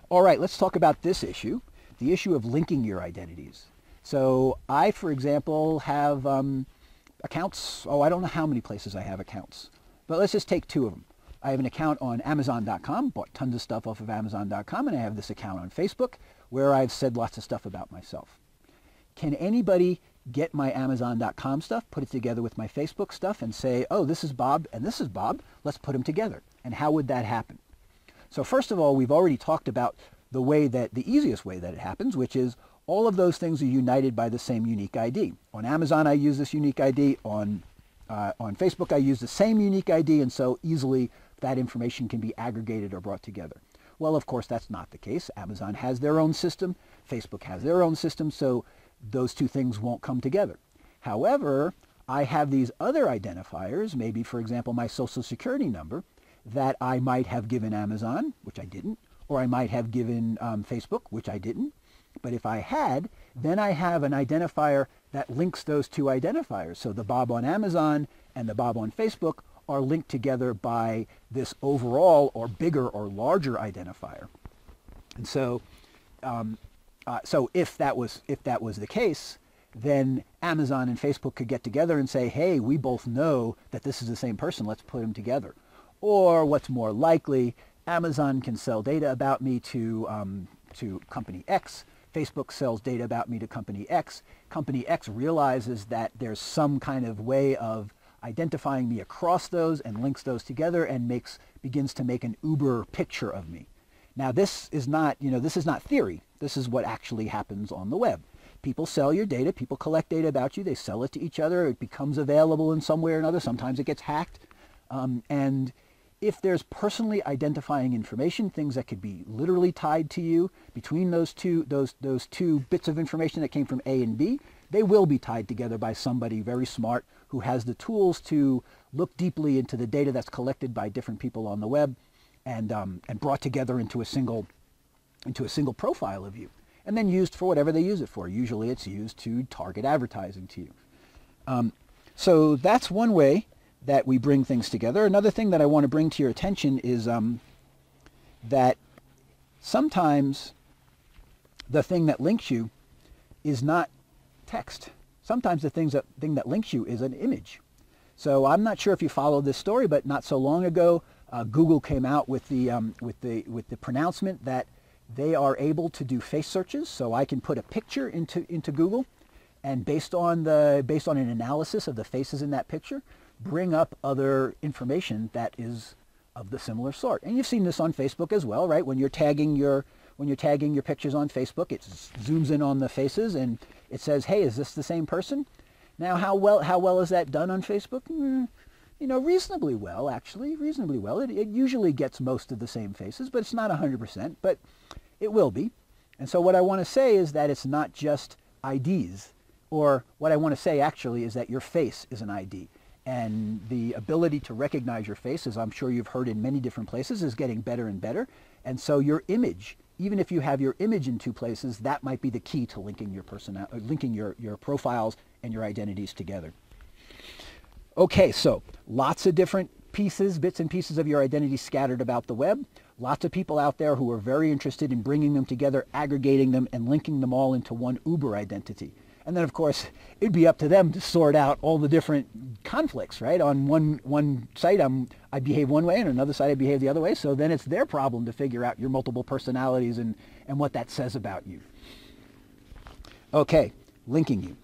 All right, let's talk about this issue, the issue of linking your identities. So I, for example, have accounts. Oh, I don't know how many places I have accounts, but let's just take two of them. I have an account on Amazon.com, bought tons of stuff off of Amazon.com, and I have this account on Facebook where I've said lots of stuff about myself. Can anybody get my Amazon.com stuff, put it together with my Facebook stuff, and say, oh, this is Bob and this is Bob, let's put them together? And how would that happen? So first of all, we've already talked about the easiest way that it happens, which is all of those things are united by the same unique ID. On Amazon, I use this unique ID. On Facebook, I use the same unique ID, and so easily that information can be aggregated or brought together. Well, of course, that's not the case. Amazon has their own system. Facebook has their own system, so those two things won't come together. However, I have these other identifiers, maybe, for example, my Social Security number, that I might have given Amazon, which I didn't, or I might have given Facebook, which I didn't. But if I had, then I have an identifier that links those two identifiers. So the Bob on Amazon and the Bob on Facebook are linked together by this overall or bigger or larger identifier. And so, if that was the case, then Amazon and Facebook could get together and say, hey, we both know that this is the same person, let's put them together. Or what's more likely, Amazon can sell data about me to company X. Facebook sells data about me to company X. Company X realizes that there's some kind of way of identifying me across those and links those together and begins to make an Uber picture of me. Now this is not theory. This is what actually happens on the web. People sell your data. People collect data about you. They sell it to each other. It becomes available in some way or another. Sometimes it gets hacked. And if there's personally identifying information, things that could be literally tied to you between those two bits of information that came from A and B, they will be tied together by somebody very smart who has the tools to look deeply into the data that's collected by different people on the web and brought together into a single profile of you, and then used for whatever they use it for. Usually it's used to target advertising to you. So that's one way that we bring things together. Another thing that I want to bring to your attention is that sometimes the thing that links you is not text. Sometimes the thing that links you is an image. So I'm not sure if you followed this story, but not so long ago, Google came out with the pronouncement that they are able to do face searches. So I can put a picture into Google, and based on an analysis of the faces in that picture, bring up other information that is of the similar sort. And you've seen this on Facebook as well, right? When you're tagging your pictures on Facebook, it zooms in on the faces and it says, hey, is this the same person? Now, how well is that done on Facebook? Reasonably well, actually, reasonably well. It usually gets most of the same faces, but it's not 100%, but it will be. And so what I want to say is that it's not just IDs, or what I want to say actually is that your face is an ID. And the ability to recognize your face, as I'm sure you've heard in many different places, is getting better and better. And so your image, even if you have your image in two places, that might be the key to linking your profiles and your identities together. Okay, so lots of different bits and pieces of your identity scattered about the web. Lots of people out there who are very interested in bringing them together, aggregating them, and linking them all into one Uber identity. And then, of course, it'd be up to them to sort out all the different conflicts, right? On one site, I behave one way, and on another side, I behave the other way. So then it's their problem to figure out your multiple personalities and what that says about you. Okay, linking you.